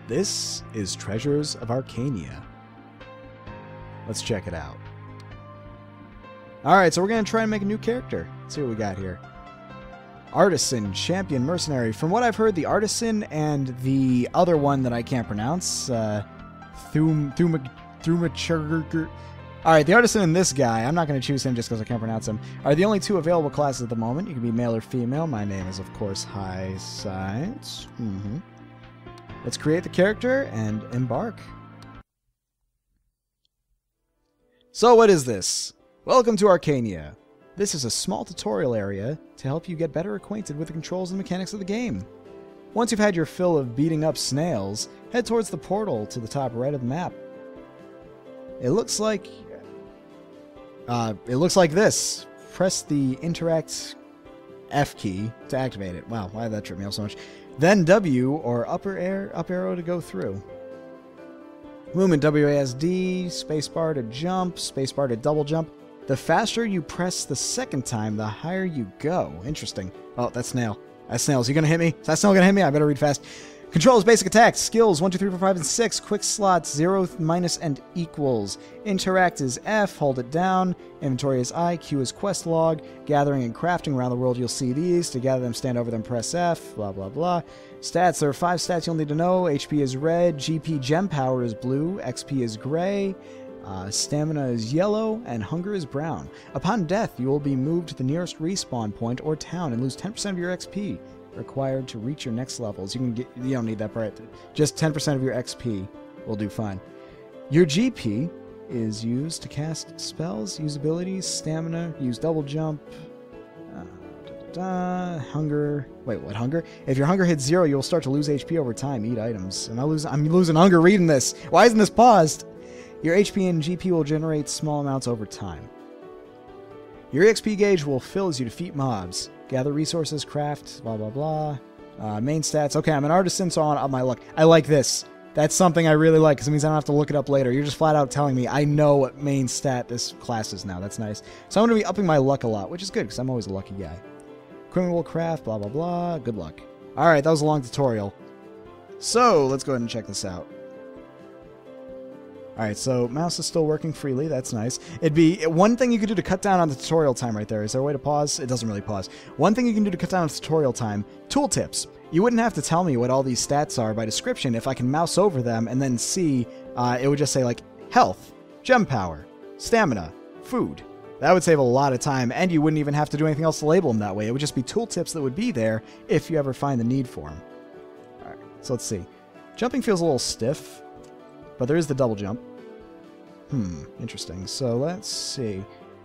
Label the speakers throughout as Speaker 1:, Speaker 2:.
Speaker 1: This is Treasures of Arcania. Let's check it out. Alright, so we're going to try and make a new character. Let's see what we got here. Artisan, Champion, Mercenary. From what I've heard, the Artisan and the other one that I can't pronounce, Thumachurgur. Alright, the Artisan and this guy, I'm not going to choose him just because I can't pronounce him, are the only two available classes at the moment. You can be male or female. My name is, of course, Highsight. Let's create the character and embark. So what is this? Welcome to Arcania. This is a small tutorial area to help you get better acquainted with the controls and mechanics of the game. Once you've had your fill of beating up snails, head towards the portal to the top right of the map. It looks like this. Press the interact F key to activate it. Wow, why did that trip me up so much? Then W or up arrow to go through. Movement WASD, spacebar to jump, spacebar to double jump. The faster you press the second time, the higher you go. Interesting. Oh, that's Snail. That's Snail. Is he going to hit me? Is that Snail going to hit me? I better read fast. Controls, basic attacks, skills, 1, 2, 3, 4, 5, and 6. Quick slots, 0, minus, and equals. Interact is F, hold it down. Inventory is I, Q is quest log. Gathering and crafting around the world, you'll see these. To gather them, stand over them, press F, blah, blah, blah. Stats, there are 5 stats you'll need to know. HP is red, GP gem power is blue, XP is gray. Stamina is yellow, and hunger is brown. Upon death, you will be moved to the nearest respawn point or town and lose 10% of your XP required to reach your next levels. You don't need that part. Just 10% of your XP will do fine. Your GP is used to cast spells, use abilities, stamina, use double jump, hunger. Wait, what hunger? If your hunger hits 0, you will start to lose HP over time. Eat items. I'm losing hunger reading this. Why isn't this paused? Your HP and GP will generate small amounts over time. Your XP gauge will fill as you defeat mobs. Gather resources, craft, blah, blah, blah. Main stats. Okay, I'm an artisan, so I want to up my luck. I like this. That's something I really like, because it means I don't have to look it up later. You're just flat out telling me I know what main stat this class is now. That's nice. So I'm going to be upping my luck a lot, which is good, because I'm always a lucky guy. Equipment will craft, blah, blah, blah. Good luck. Alright, that was a long tutorial. So, let's go ahead and check this out. Alright, so mouse is still working freely. That's nice. It'd be one thing you could do to cut down on the tutorial time right there. Is there a way to pause? It doesn't really pause. One thing you can do to cut down on tutorial time, tooltips. You wouldn't have to tell me what all these stats are by description. If I can mouse over them and then see, it would just say like health, gem power, stamina, food. That would save a lot of time, and you wouldn't even have to do anything else to label them that way. It would just be tooltips that would be there if you ever find the need for them. Alright, so let's see. Jumping feels a little stiff, but there is the double jump. Interesting. So let's see.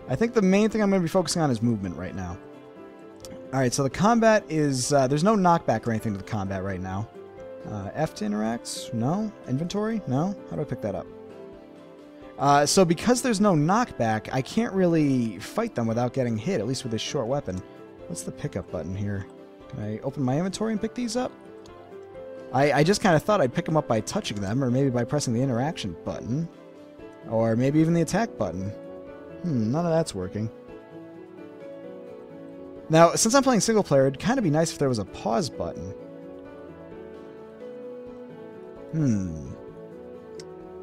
Speaker 1: I think the main thing I'm going to be focusing on is movement right now. Alright, so the combat is... there's no knockback or anything to the combat right now. F to interact? No. Inventory? No. How do I pick that up? So because there's no knockback, I can't really fight them without getting hit, at least with this short weapon. What's the pickup button here? Can I open my inventory and pick these up? I just kind of thought I'd pick them up by touching them, or maybe by pressing the interaction button. Or maybe even the attack button. None of that's working. Now, since I'm playing single player, it'd kind of be nice if there was a pause button.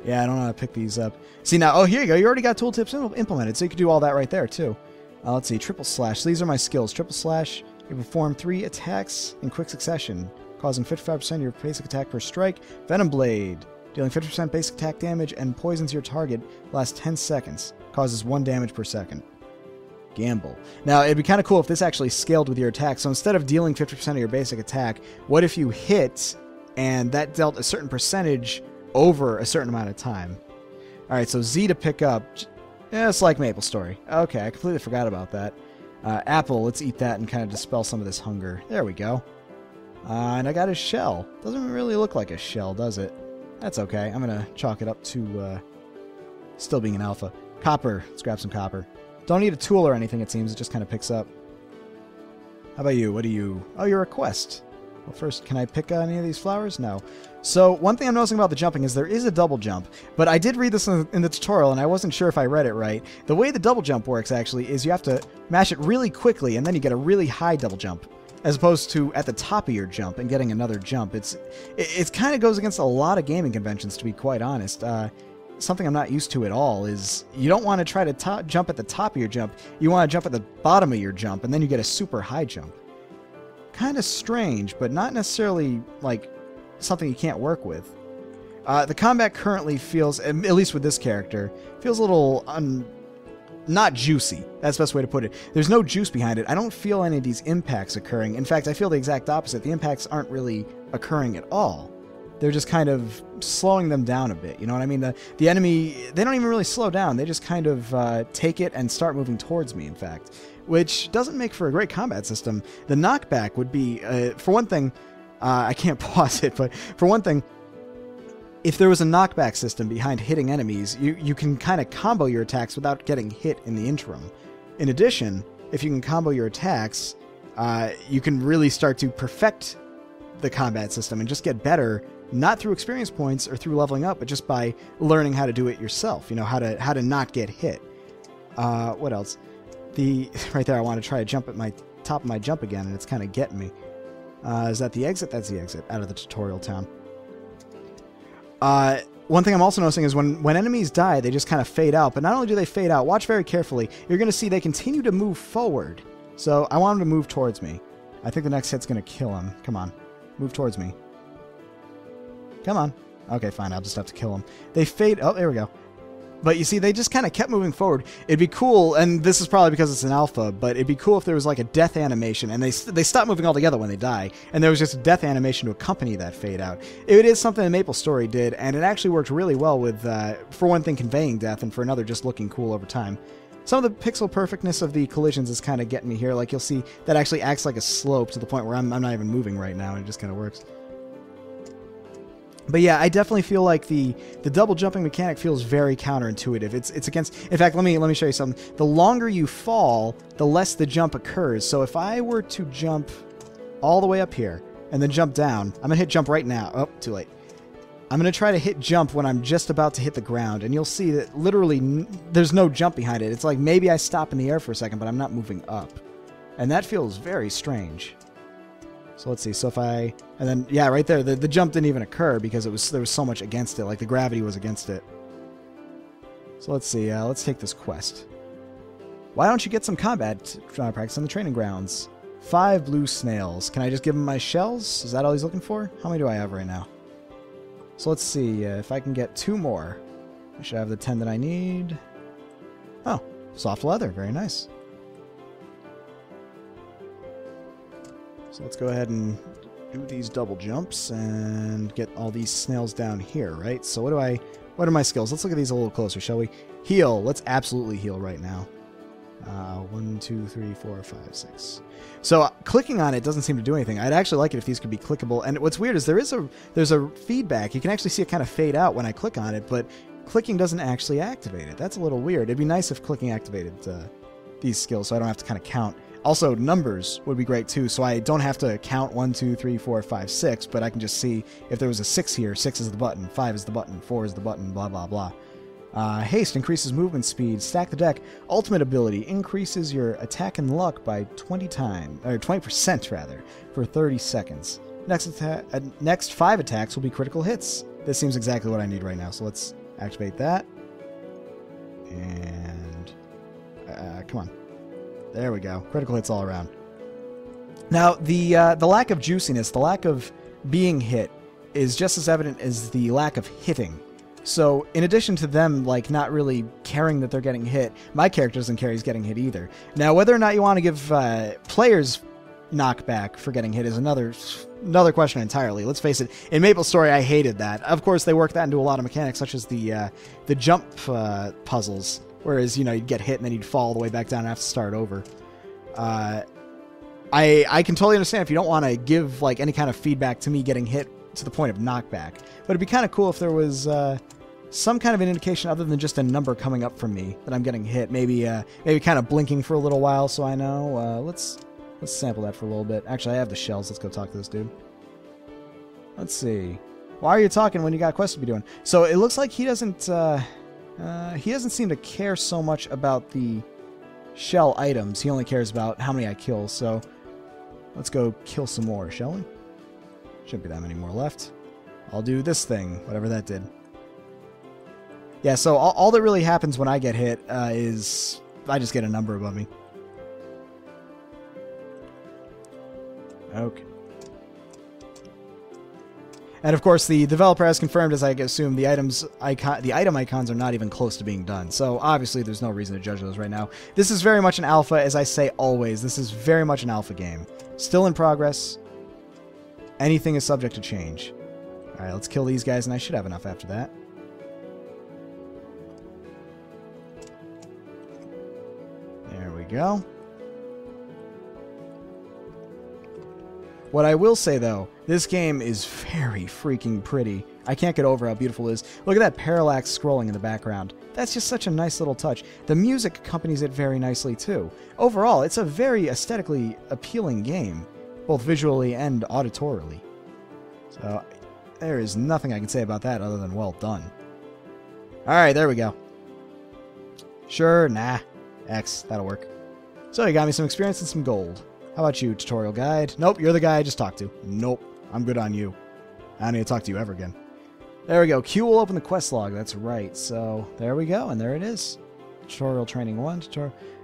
Speaker 1: Yeah, I don't know how to pick these up. See now, oh, here you go. You already got tooltips implemented, so you could do all that right there, too. Let's see, triple slash. So these are my skills. Triple slash, you perform 3 attacks in quick succession, causing 55% of your basic attack per strike. Venom Blade. Dealing 50% basic attack damage and poisons your target, lasts 10 seconds. Causes 1 damage per second. Gamble. Now, it'd be kind of cool if this actually scaled with your attack. So instead of dealing 50% of your basic attack, what if you hit and that dealt a certain percentage over a certain amount of time? Alright, so Z to pick up. Yeah, it's like Maple Story. Okay, I completely forgot about that. Apple, let's eat that and kind of dispel some of this hunger. There we go. And I got a shell. Doesn't really look like a shell, does it? That's okay. I'm going to chalk it up to still being an alpha. Copper. Let's grab some copper. Don't need a tool or anything, it seems. It just kind of picks up. How about you? What do you... Oh, you're a quest. Well, first, can I pick any of these flowers? No. So, one thing I'm noticing about the jumping is there is a double jump. But I did read this in the tutorial, and I wasn't sure if I read it right. The way the double jump works, actually, is you have to mash it really quickly, and then you get a really high double jump. as opposed to at the top of your jump and getting another jump. It kind of goes against a lot of gaming conventions, to be quite honest. Something I'm not used to at all is you don't want to try to jump at the top of your jump. You want to jump at the bottom of your jump, and then you get a super high jump. Kind of strange, but not necessarily like something you can't work with. The combat currently feels, at least with this character, feels a little not juicy. That's the best way to put it. There's no juice behind it. I don't feel any of these impacts occurring. In fact, I feel the exact opposite. The impacts aren't really occurring at all. They're just kind of slowing them down a bit. You know what I mean? The enemy, they don't even really slow down. They just kind of take it and start moving towards me, in fact, which doesn't make for a great combat system. The knockback would be, for one thing, I can't pause it, but for one thing, if there was a knockback system behind hitting enemies, you can kind of combo your attacks without getting hit in the interim. In addition, if you can combo your attacks, you can really start to perfect the combat system and just get better, not through experience points or through leveling up, but just by learning how to do it yourself. You know, how to not get hit. What else? Right there, I want to try to jump at my top of my jump again, and it's kind of getting me. Is that the exit? That's the exit out of the tutorial town. One thing I'm also noticing is when enemies die, they just kind of fade out. But not only do they fade out, watch very carefully, you're going to see they continue to move forward. So I want them to move towards me. I think the next hit's going to kill him. Come on. Move towards me. Come on. Okay, fine. I'll just have to kill him. They fade. Oh, there we go. But you see, they just kind of kept moving forward. It'd be cool, and this is probably because it's an alpha, but it'd be cool if there was like a death animation, and they stop moving altogether when they die, and there was just a death animation to accompany that fade out. It is something that Maple Story did, and it actually worked really well with, for one thing, conveying death, and for another, just looking cool over time. Some of the pixel perfectness of the collisions is kind of getting me here. Like, you'll see that actually acts like a slope to the point where I'm not even moving right now, and it just kind of works. But yeah, I definitely feel like the double jumping mechanic feels very counterintuitive. It's against. In fact, let me show you something. The longer you fall, the less the jump occurs. So if I were to jump all the way up here and then jump down, I'm gonna hit jump right now. Oh, too late. I'm gonna try to hit jump when I'm just about to hit the ground, and you'll see that literally there's no jump behind it. It's like maybe I stop in the air for a second, but I'm not moving up, and that feels very strange. So let's see. So if I... And then, yeah, right there, the jump didn't even occur because there was so much against it. Like, the gravity was against it. So let's see. Let's take this quest. Why don't you get some combat practice on the training grounds? 5 blue snails. Can I just give him my shells? Is that all he's looking for? How many do I have right now? So let's see. If I can get 2 more. I should have the 10 that I need. Oh, soft leather. Very nice. So let's go ahead and do these double jumps and get all these snails down here, right? So what are my skills? Let's look at these a little closer, shall we? Heal. Let's absolutely heal right now. 1, 2, 3, 4, 5, 6. So clicking on it doesn't seem to do anything. I'd actually like it if these could be clickable. And what's weird is there's a feedback. You can actually see it kind of fade out when I click on it, but clicking doesn't actually activate it. That's a little weird. It'd be nice if clicking activated these skills, so I don't have to kind of count. Also, numbers would be great too, so I don't have to count 1, 2, 3, 4, 5, 6, but I can just see if there was a 6 here, 6 is the button, 5 is the button, 4 is the button, blah, blah, blah. Haste increases movement speed. Stack the deck. Ultimate ability increases your attack and luck by 20% rather, for 30 seconds. Next 5 attacks will be critical hits. This seems exactly what I need right now, so let's activate that. And come on. There we go. Critical hits all around. Now, the lack of juiciness, the lack of being hit, is just as evident as the lack of hitting. So, in addition to them, like, not really caring that they're getting hit, my character doesn't care he's getting hit either. Now, whether or not you want to give players knockback for getting hit is another question entirely. Let's face it, in Maple Story, I hated that. Of course, they worked that into a lot of mechanics, such as the jump puzzles. Whereas, you know, you'd get hit and then you'd fall all the way back down and have to start over. I can totally understand if you don't want to give, like, any kind of feedback to me getting hit to the point of knockback. But it'd be kind of cool if there was some kind of an indication other than just a number coming up from me that I'm getting hit. Maybe kind of blinking for a little while so I know. Let's sample that for a little bit. Actually, I have the shells. Let's go talk to this dude. Let's see. Why are you talking when you got quests to be doing? So it looks like he doesn't seem to care so much about the shell items. He only cares about how many I kill. So Let's go kill some more, shall we? Shouldn't be that many more left. I'll do this thing, whatever that did. Yeah, so all that really happens when I get hit is I just get a number above me. Okay. And of course, the developer has confirmed, as I assume, the item icons are not even close to being done. So obviously, there's no reason to judge those right now. This is very much an alpha, as I say always. This is very much an alpha game. Still in progress. Anything is subject to change. All right, let's kill these guys, and I should have enough after that. There we go. What I will say, though, this game is very freaking pretty. I can't get over how beautiful it is. Look at that parallax scrolling in the background. That's just such a nice little touch. The music accompanies it very nicely, too. Overall, it's a very aesthetically appealing game, both visually and auditorily. So, there is nothing I can say about that other than well done. Alright, there we go. Sure, nah. X, that'll work. So, you got me some experience and some gold. How about you, tutorial guide? Nope, you're the guy I just talked to. Nope, I'm good on you. I don't need to talk to you ever again. There we go. Q will open the quest log. That's right. So there we go, and there it is. Tutorial training 1.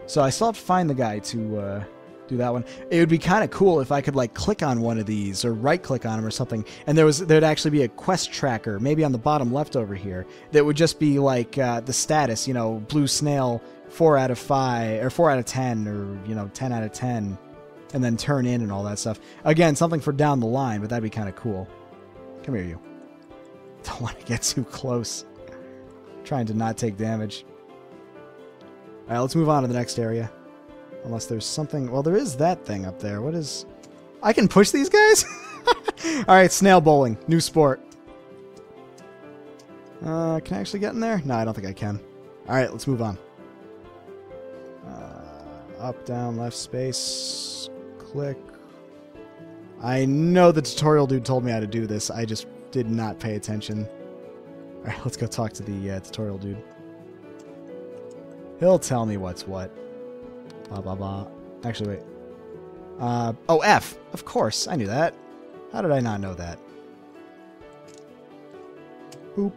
Speaker 1: So I still have to find the guy to do that one. It would be kind of cool if I could like click on one of these or right-click on them or something, and there'd actually be a quest tracker, maybe on the bottom left over here, that would just be like the status. You know, blue snail 4 out of 5 or 4 out of 10 or 10 out of 10. And then turn in and all that stuff. Again, something for down the line, but that'd be kind of cool. Come here, you. Don't want to get too close. Trying to not take damage. Alright, let's move on to the next area. Unless there's something... Well, there is that thing up there. What is... I can push these guys? Alright, snail bowling. New sport. Can I actually get in there? No, I don't think I can. Alright, let's move on. Up, down, left, space... Click. I know the tutorial dude told me how to do this. I just did not pay attention. Alright, let's go talk to the tutorial dude. He'll tell me what's what. Blah, blah, blah. Actually, wait. Oh, F. Of course. I knew that. How did I not know that? Boop.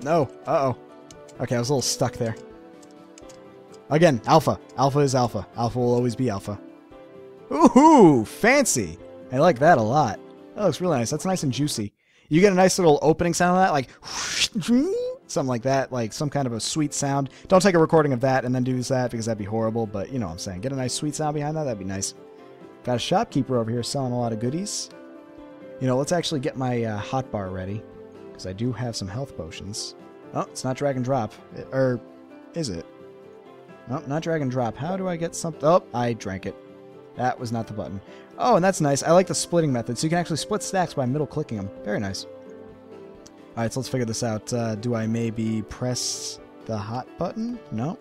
Speaker 1: No. Uh-oh. Okay, I was a little stuck there. Again, alpha. Alpha is alpha. Alpha will always be alpha. Ooh, fancy. I like that a lot. That looks really nice. That's nice and juicy. You get a nice little opening sound of that, like something like that, like some kind of a sweet sound. Don't take a recording of that and then do that because that'd be horrible, but you know what I'm saying. Get a nice sweet sound behind that, that'd be nice. Got a shopkeeper over here selling a lot of goodies. You know, let's actually get my hotbar ready because I do have some health potions. Oh, it's not drag and drop. Or is it? Nope, not drag and drop. How do I get something? Oh, I drank it. That was not the button. Oh, and that's nice. I like the splitting method. So you can actually split stacks by middle clicking them. Very nice. Alright, so let's figure this out. Do I maybe press the hot button? No.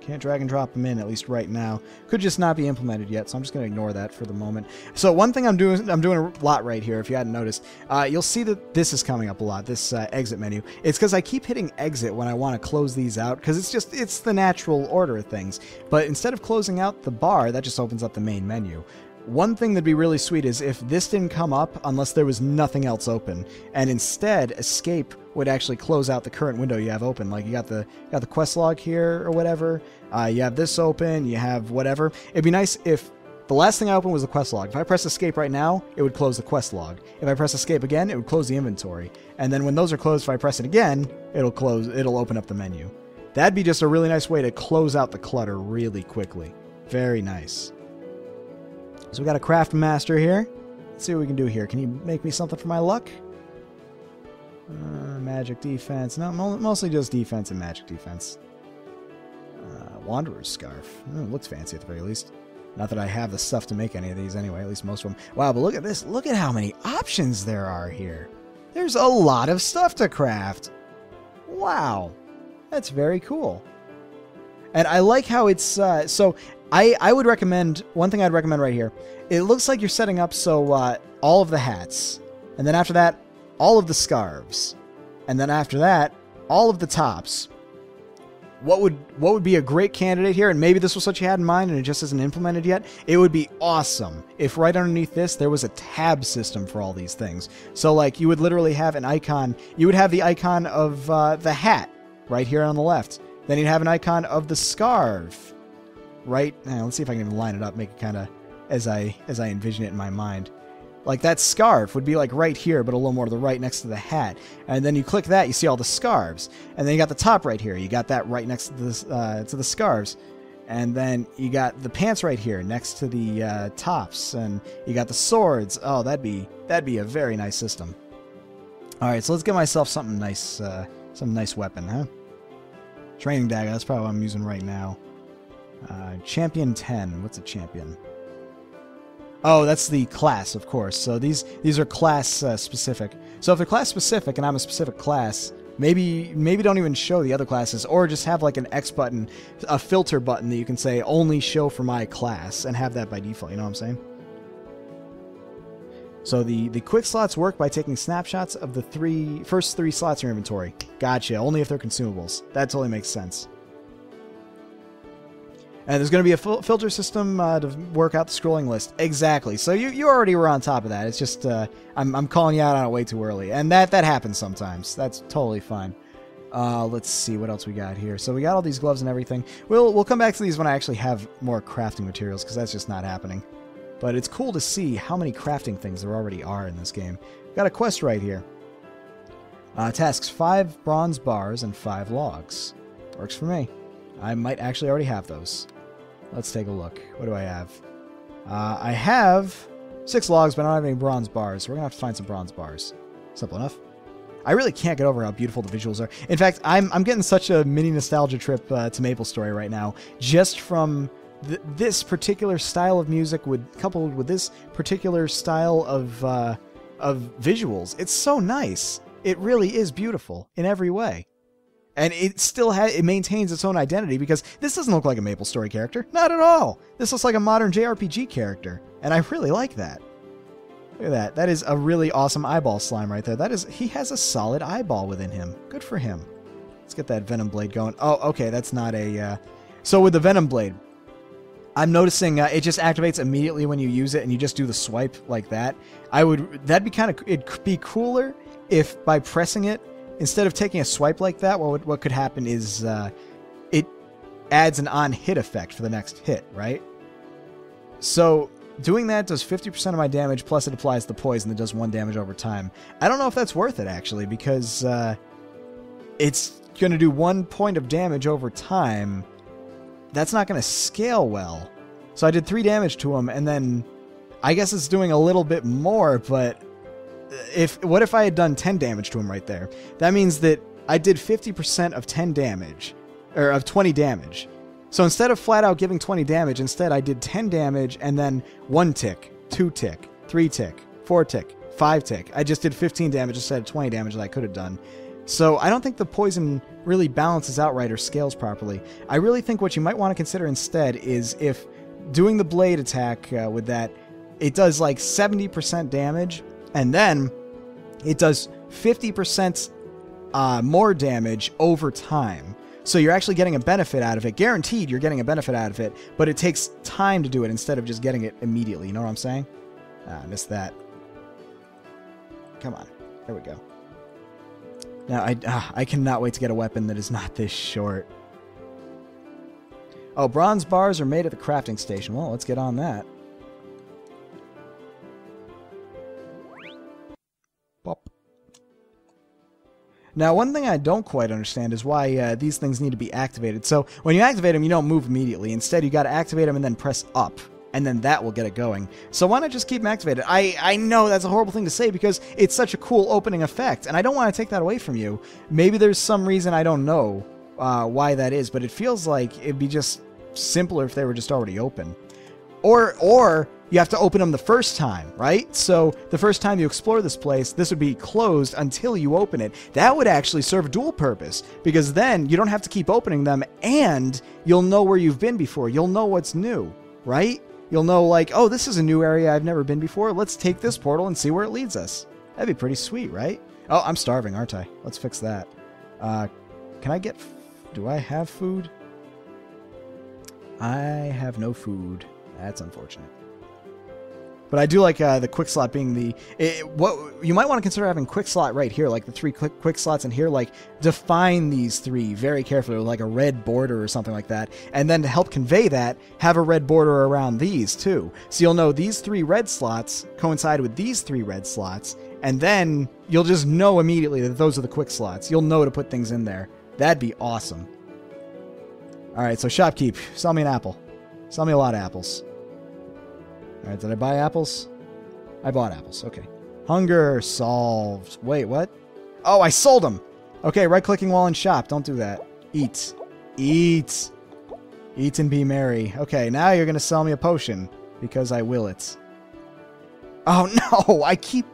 Speaker 1: Can't drag and drop them in, at least right now. Could just not be implemented yet, so I'm just going to ignore that for the moment. So one thing I'm doing a lot right here, if you hadn't noticed. You'll see that this is coming up a lot, this exit menu. It's because I keep hitting exit when I want to close these out, because it's the natural order of things. But instead of closing out the bar, that just opens up the main menu. One thing that'd be really sweet is if this didn't come up unless there was nothing else open, and instead escape would actually close out the current window you have open. Like you got the quest log here or whatever. You have this open. You have whatever. It'd be nice if the last thing I opened was the quest log. If I press escape right now, it would close the quest log. If I press escape again, it would close the inventory. And then when those are closed, if I press it again, it'll open up the menu. That'd be just a really nice way to close out the clutter really quickly. Very nice. So we got a craft master here. Let's see what we can do here. Can you make me something for my luck? Magic defense. No, mostly just defense and magic defense. Wanderer's scarf. Oh, it looks fancy at the very least. Not that I have the stuff to make any of these anyway, at least most of them. Wow, but look at this. Look at how many options there are here. There's a lot of stuff to craft. Wow. That's very cool. And I like how it's... so I would recommend... One thing I'd recommend right here. It looks like you're setting up so all of the hats. And then after that, all of the scarves. And then after that, all of the tops. what would be a great candidate here, and maybe this was what you had in mind and it just isn't implemented yet, it would be awesome if right underneath this there was a tab system for all these things. So like you would literally have an icon, you would have the icon of the hat right here on the left. Then you'd have an icon of the scarf right, let's see if I can even line it up, make it kind of as I envision it in my mind. Like that scarf would be like right here, but a little more to the right next to the hat. And then you click that, you see all the scarves. And then you got the top right here. You got that right next to the scarves. And then you got the pants right here next to the tops. And you got the swords. Oh, that'd be a very nice system. All right, so let's get myself something nice, some nice weapon, huh? Training dagger. That's probably what I'm using right now. Champion 10. What's a champion? Oh, that's the class, of course. So these are class specific. So if they're class specific and I'm a specific class, maybe don't even show the other classes, or just have like an X button, a filter button that you can say only show for my class and have that by default. You know what I'm saying? So the quick slots work by taking snapshots of the first three slots in your inventory. Gotcha. Only if they're consumables. That totally makes sense. And there's going to be a filter system to work out the scrolling list. Exactly. So you already were on top of that. It's just I'm calling you out on it way too early. And that happens sometimes. That's totally fine. Let's see what else we got here. So we got all these gloves and everything. We'll come back to these when I actually have more crafting materials, because that's just not happening. But it's cool to see how many crafting things there already are in this game. Got a quest right here. Tasks 5 bronze bars and 5 logs. Works for me. I might actually already have those. Let's take a look. What do I have? I have 6 logs, but I don't have any bronze bars. So we're going to have to find some bronze bars. Simple enough. I really can't get over how beautiful the visuals are. In fact, I'm getting such a mini nostalgia trip to Maple Story right now, just from this particular style of music coupled with this particular style of visuals. It's so nice. It really is beautiful in every way. And it still it maintains its own identity, because this doesn't look like a Maple Story character. Not at all. This looks like a modern JRPG character. And I really like that. Look at that. That is a really awesome eyeball slime right there. He has a solid eyeball within him. Good for him. Let's get that Venom Blade going. Oh, okay. That's not a... So with the Venom Blade, I'm noticing it just activates immediately when you use it, and you just do the swipe like that. It'd be cooler if by pressing it, instead of taking a swipe like that, what could happen is it adds an on-hit effect for the next hit, right? So doing that does 50% of my damage, plus it applies the poison that does 1 damage over time. I don't know if that's worth it, actually, because it's going to do 1 point of damage over time. That's not going to scale well. So I did 3 damage to him, and then I guess it's doing a little bit more, but... What if I had done 10 damage to him right there? That means that I did 50% of 10 damage, or of 20 damage. So instead of flat out giving 20 damage, instead I did 10 damage and then 1 tick, 2 tick, 3 tick, 4 tick, 5 tick. I just did 15 damage instead of 20 damage that I could have done. So I don't think the poison really balances out right or scales properly. I really think what you might want to consider instead is if doing the blade attack with that, it does like 70% damage, and then it does 50% more damage over time. So you're actually getting a benefit out of it. Guaranteed you're getting a benefit out of it, but it takes time to do it instead of just getting it immediately. You know what I'm saying? I missed that. Come on. There we go. Now, I cannot wait to get a weapon that is not this short. Oh, bronze bars are made at the crafting station. Well, let's get on that. Pop. Now, one thing I don't quite understand is why these things need to be activated. So, when you activate them, you don't move immediately. Instead, you got to activate them and then press up, and then that will get it going. So why not just keep them activated? I know that's a horrible thing to say because it's such a cool opening effect, and I don't want to take that away from you. Maybe there's some reason I don't know why that is, but it feels like it'd be just simpler if they were just already open. Or you have to open them the first time, right? So the first time you explore this place, this would be closed until you open it. That would actually serve a dual purpose, because then you don't have to keep opening them, and you'll know where you've been before. You'll know what's new, right? You'll know, like, oh, this is a new area I've never been before. Let's take this portal and see where it leads us. That'd be pretty sweet, right? Oh, I'm starving, aren't I? Let's fix that. Can I get Do I have food? I have no food. That's unfortunate. But I do like the quick slot being the... what you might want to consider having quick slot right here, like the 3 quick slots in here, like define these 3 very carefully with like a red border or something like that. And then to help convey that, have a red border around these too. So you'll know these 3 red slots coincide with these 3 red slots, and then you'll just know immediately that those are the quick slots. You'll know to put things in there. That'd be awesome. Alright, so shopkeep. Sell me an apple. Sell me a lot of apples. Alright, did I buy apples? I bought apples, okay. Hunger solved. Wait, what? Oh, I sold them! Okay, right-clicking while in shop. Don't do that. Eat. Eat. Eat and be merry. Okay, now you're gonna sell me a potion. Because I will it. Oh, no! I keep...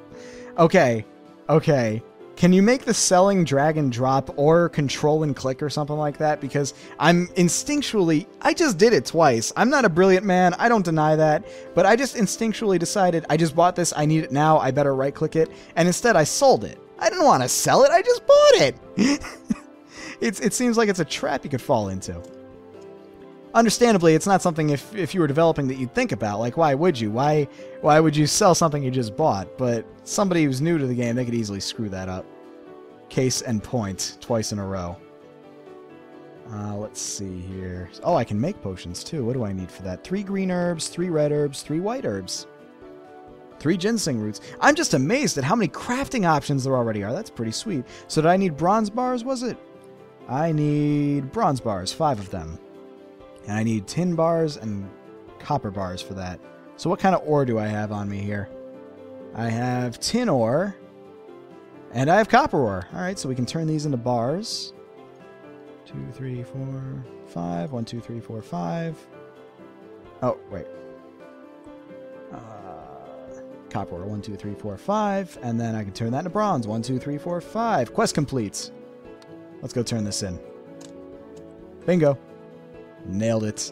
Speaker 1: Okay. Okay. Can you make the selling drag and drop or control and click or something like that? Because I'm instinctually... I just did it twice. I'm not a brilliant man. I don't deny that. But I just instinctually decided, I just bought this. I need it now. I better right-click it. And instead, I sold it. I didn't want to sell it. I just bought it. It seems like it's a trap you could fall into. Understandably, it's not something if you were developing that you'd think about. Like, why would you? Why would you sell something you just bought? But somebody who's new to the game, they could easily screw that up. Case and point, twice in a row. Let's see here. Oh, I can make potions too. What do I need for that? 3 green herbs, 3 red herbs, 3 white herbs. 3 ginseng roots. I'm just amazed at how many crafting options there already are. That's pretty sweet. So did I need bronze bars, was it? I need bronze bars, 5 of them. And I need tin bars and copper bars for that. So what kind of ore do I have on me here? I have tin ore. And I have copper ore. Alright, so we can turn these into bars. 2, 3, 4, 5. 1, 2, 3, 4, 5. Oh, wait. Copper ore. 1, 2, 3, 4, 5. And then I can turn that into bronze. 1, 2, 3, 4, 5. Quest complete. Let's go turn this in. Bingo. Nailed it.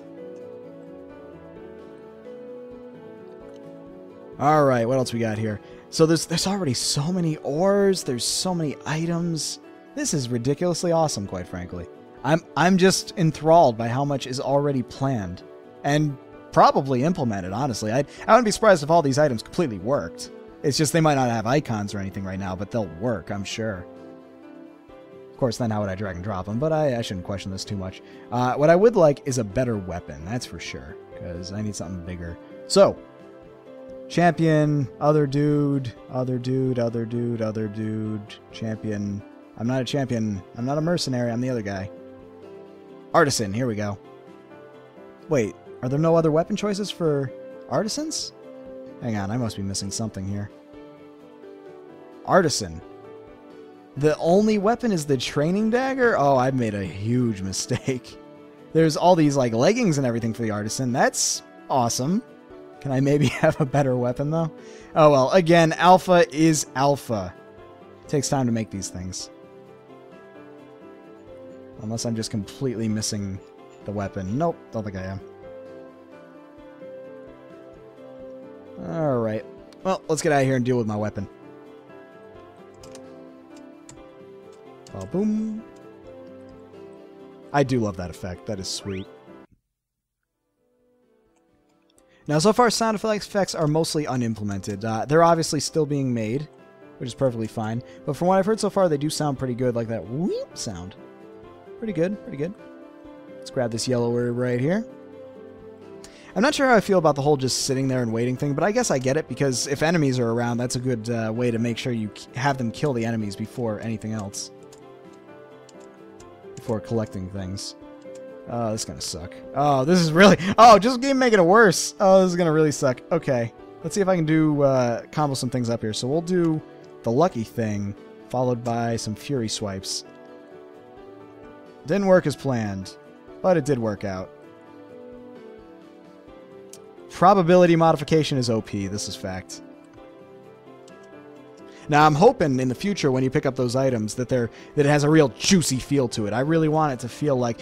Speaker 1: Alright, what else we got here? So there's already so many ores, there's so many items. This is ridiculously awesome, quite frankly. I'm just enthralled by how much is already planned. And probably implemented, honestly. I wouldn't be surprised if all these items completely worked. It's just they might not have icons or anything right now, but they'll work, I'm sure. Of course, then how would I drag and drop them? But I shouldn't question this too much. What I would like is a better weapon, that's for sure. Because I need something bigger. So, champion, other dude, other dude, other dude, other dude, champion. I'm not a champion. I'm not a mercenary. I'm the other guy. Artisan, here we go. Wait, are there no other weapon choices for artisans? Hang on, I must be missing something here. Artisan. The only weapon is the training dagger? Oh, I've made a huge mistake. There's all these like leggings and everything for the artisan. That's awesome. Can I maybe have a better weapon though? Oh well, again, alpha is alpha. It takes time to make these things. Unless I'm just completely missing the weapon. Nope, don't think I am. Alright. Well, let's get out of here and deal with my weapon. Boom. I do love that effect. That is sweet. Now, so far, sound effects are mostly unimplemented. They're obviously still being made, which is perfectly fine. But from what I've heard so far, they do sound pretty good, like that whoop sound. Pretty good, pretty good. Let's grab this yellow herb right here. I'm not sure how I feel about the whole just sitting there and waiting thing, but I guess I get it, because if enemies are around, that's a good way to make sure you have them kill the enemies before anything else. Before collecting things. Oh, this is gonna suck. Oh, this is really... Oh, just game making it worse. Oh, this is gonna really suck. Okay. Let's see if I can do combo some things up here. So we'll do the lucky thing, followed by some fury swipes. Didn't work as planned, but it did work out. Probability modification is OP. This is fact. Now, I'm hoping in the future when you pick up those items that it has a real juicy feel to it. I really want it to feel like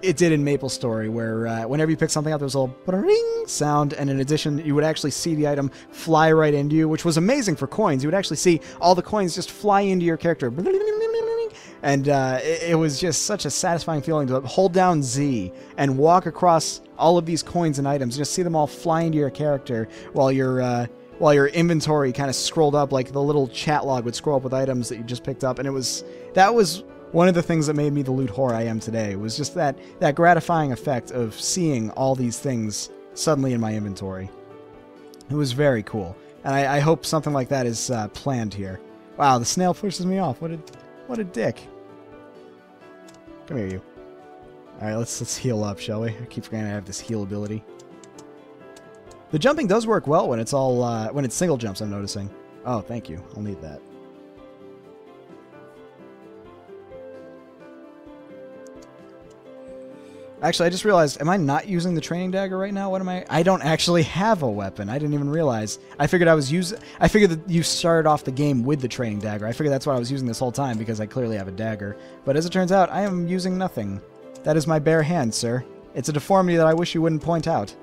Speaker 1: it did in Maple Story, where whenever you pick something up, there was a little ring sound, and in addition, you would actually see the item fly right into you, which was amazing for coins. You would actually see all the coins just fly into your character. And it was just such a satisfying feeling to hold down Z and walk across all of these coins and items, just see them all fly into your character while your inventory kind of scrolled up, like the little chat log would scroll up with items that you just picked up. And that was one of the things that made me the loot whore I am today, was just that gratifying effect of seeing all these things suddenly in my inventory. It was very cool. And I hope something like that is planned here. Wow, the snail pushes me off. What a dick. Come here, you. Alright, let's heal up, shall we? I keep forgetting I have this heal ability. The jumping does work well when it's when it's single jumps, I'm noticing. Oh, thank you. I'll need that. Actually, I just realized, am I not using the training dagger right now? What am I don't actually have a weapon. I didn't even realize. I figured that you started off the game with the training dagger. I figured that's what I was using this whole time because I clearly have a dagger. But as it turns out, I am using nothing. That is my bare hand, sir. It's a deformity that I wish you wouldn't point out.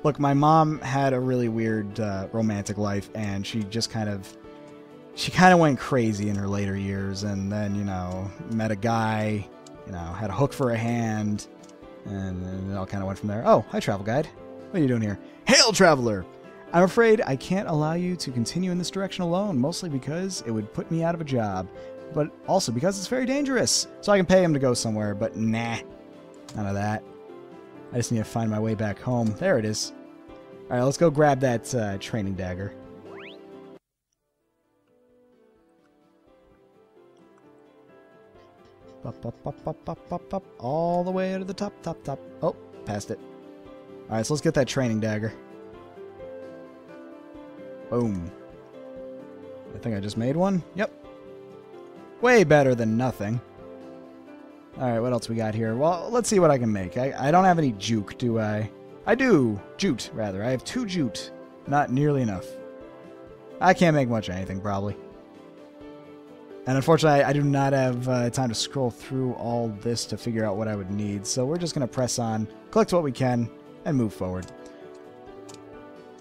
Speaker 1: Look, my mom had a really weird romantic life, and she kind of went crazy in her later years, and then, you know, met a guy, you know, had a hook for a hand, and it all kind of went from there. Oh, hi, travel guide. What are you doing here? Hail, traveler! I'm afraid I can't allow you to continue in this direction alone, mostly because it would put me out of a job, but also because it's very dangerous. So I can pay him to go somewhere, but nah, none of that. I just need to find my way back home. There it is. Alright, let's go grab that training dagger. Up, all the way to the top. Oh, passed it. Alright, so let's get that training dagger. Boom. I think I just made one. Yep. Way better than nothing. Alright, what else we got here? Well, let's see what I can make. I don't have any juke, do I? I do. Jute, rather. I have 2 jute. Not nearly enough. I can't make much of anything, probably. And unfortunately, I do not have time to scroll through all this to figure out what I would need. So we're just going to press on, collect what we can, and move forward.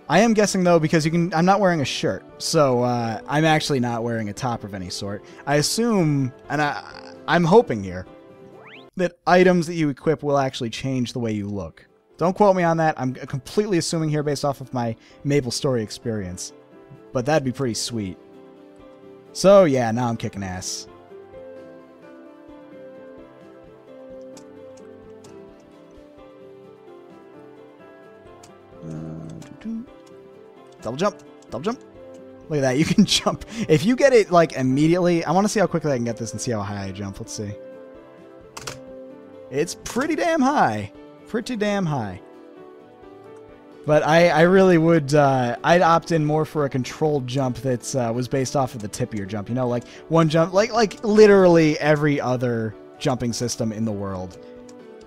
Speaker 1: I am guessing, though, because I'm not wearing a shirt. So I'm actually not wearing a top of any sort. I assume, and I'm hoping here, that items that you equip will actually change the way you look. Don't quote me on that. I'm completely assuming here based off of my Maple Story experience. But that'd be pretty sweet. So, yeah, now I'm kicking ass. Double jump. Double jump. Look at that. You can jump. If you get it, like, immediately... I want to see how quickly I can get this and see how high I jump. Let's see. It's pretty damn high. Pretty damn high. But I really would, I'd opt in more for a controlled jump that was based off of the tip of your jump. You know, like one jump, like literally every other jumping system in the world.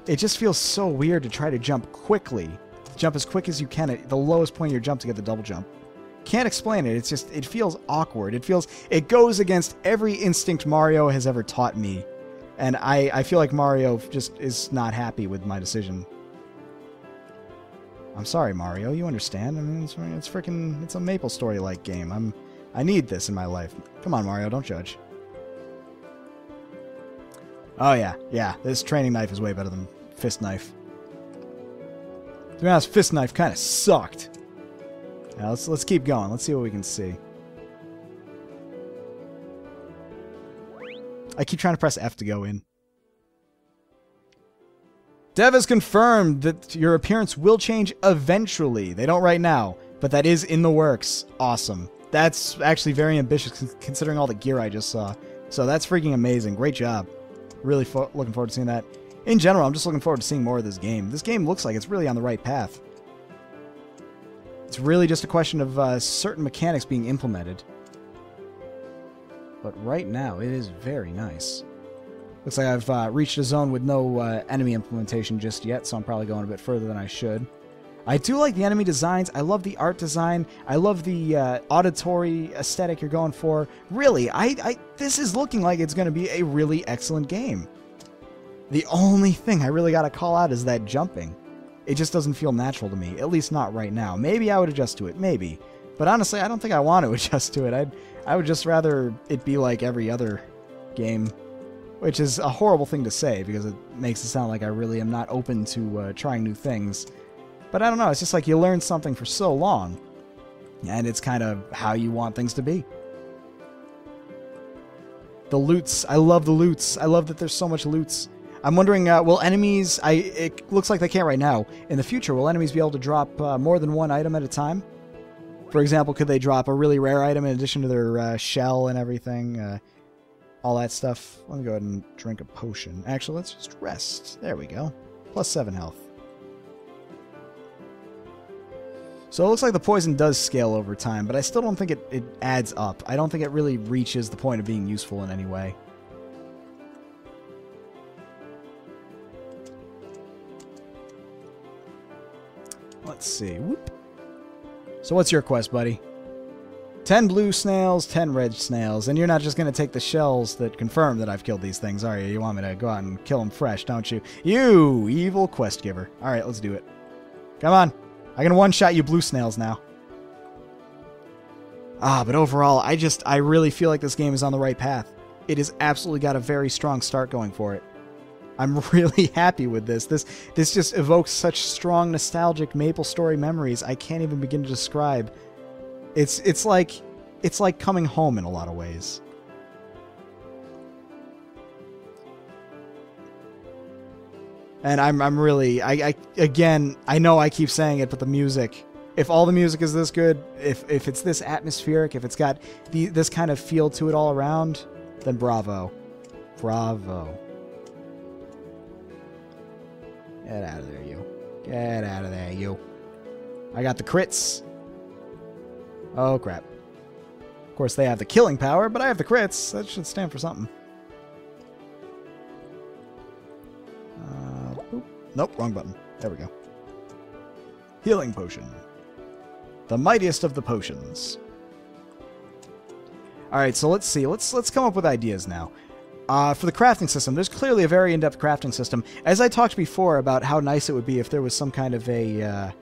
Speaker 1: It just feels so weird to try to jump quickly. Jump as quick as you can at the lowest point of your jump to get the double jump. Can't explain it. It's just, it feels awkward. It goes against every instinct Mario has ever taught me. And I feel like Mario just is not happy with my decision. I'm sorry, Mario. You understand. I mean, it's a Maple Story-like game. I need this in my life. Come on, Mario. Don't judge. Oh, yeah. Yeah, this training knife is way better than fist knife. To be honest, fist knife kind of sucked. Now, let's keep going. Let's see what we can see. I keep trying to press F to go in. Dev has confirmed that your appearance will change eventually. They don't right now, but that is in the works. Awesome. That's actually very ambitious considering all the gear I just saw. So that's freaking amazing. Great job. Really looking forward to seeing that. In general, I'm just looking forward to seeing more of this game. This game looks like it's really on the right path. It's really just a question of certain mechanics being implemented. But right now, it is very nice. Looks like I've reached a zone with no enemy implementation just yet, so I'm probably going a bit further than I should. I do like the enemy designs. I love the art design. I love the auditory aesthetic you're going for. Really, this is looking like it's going to be a really excellent game. The only thing I really got to call out is that jumping. It just doesn't feel natural to me, at least not right now. Maybe I would adjust to it, maybe. But honestly, I don't think I want to adjust to it. I would just rather it be like every other game, which is a horrible thing to say because it makes it sound like I really am not open to trying new things. But I don't know, it's just like you learn something for so long, and it's kind of how you want things to be. The loots. I love the loots. I love that there's so much loots. I'm wondering, will enemies... it looks like they can't right now. In the future, will enemies be able to drop more than one item at a time? For example, could they drop a really rare item in addition to their shell and everything? All that stuff. Let me go ahead and drink a potion. Actually, let's just rest. There we go. Plus 7 health. So it looks like the poison does scale over time, but I still don't think it adds up. I don't think it really reaches the point of being useful in any way. Let's see. Whoop. So what's your quest, buddy? 10 blue snails, 10 red snails, and you're not just going to take the shells that confirm that I've killed these things, are you? You want me to go out and kill them fresh, don't you? You evil quest giver. All right, let's do it. Come on. I can one-shot you blue snails now. But overall, I really feel like this game is on the right path. It has absolutely got a very strong start going for it. I'm really happy with this. This just evokes such strong nostalgic Maple Story memories I can't even begin to describe. It's like coming home in a lot of ways. And I'm really again, I know I keep saying it, but the music, if all the music is this good, if it's this atmospheric, if it's got this kind of feel to it all around, then bravo. Bravo. Get out of there, you. Get out of there, you. I got the crits. Oh, crap. Of course, they have the killing power, but I have the crits. That should stand for something. Nope, wrong button. There we go. Healing potion. The mightiest of the potions. Alright, so let's see. Let's come up with ideas now. For the crafting system, there's clearly a very in-depth crafting system. As I talked before about how nice it would be if there was some kind of a...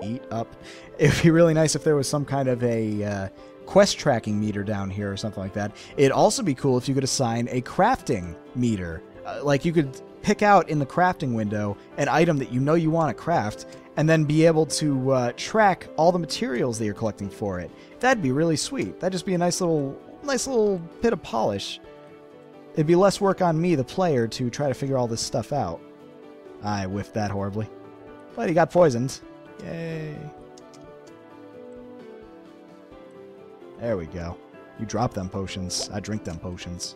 Speaker 1: eat up. It would be really nice if there was some kind of a quest tracking meter down here or something like that. It'd also be cool if you could assign a crafting meter. Like you could pick out in the crafting window an item that you know you want to craft, and then be able to track all the materials that you're collecting for it. That'd be really sweet. That'd just be a nice little bit of polish. It'd be less work on me, the player, to try to figure all this stuff out. I whiffed that horribly. But he got poisoned. Yay. There we go. You drop them potions. I drink them potions.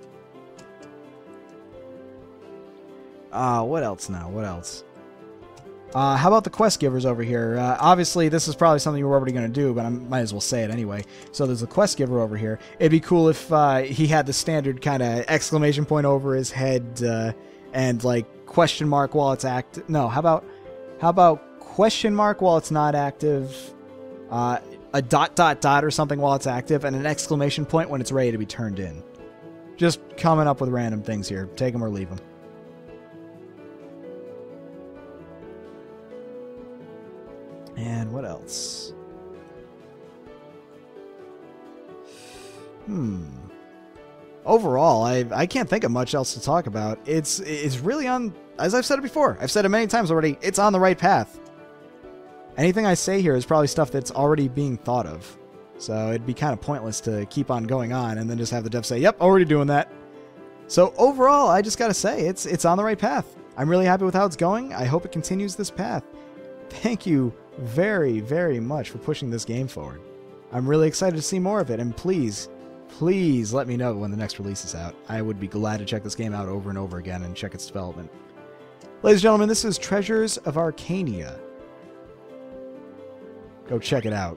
Speaker 1: What else now? What else? How about the quest givers over here? Obviously, this is probably something you're already going to do, but I might as well say it anyway. So there's a quest giver over here. It'd be cool if he had the standard kind of exclamation point over his head and like question mark while it's active. No, how about question mark while it's not active, a dot or something while it's active, and an exclamation point when it's ready to be turned in. Just coming up with random things here. Take them or leave them. And what else? Overall, I can't think of much else to talk about. It's really on, as I've said it before, I've said it many times already, it's on the right path. Anything I say here is probably stuff that's already being thought of. So it'd be kind of pointless to keep on going on and then just have the dev say, yep, already doing that. So overall, I just gotta say, it's on the right path. I'm really happy with how it's going. I hope it continues this path. Thank you very, very much for pushing this game forward. I'm really excited to see more of it, and please let me know when the next release is out. I would be glad to check this game out over and over again and check its development. Ladies and gentlemen, this is Treasures of Arcania. Go check it out.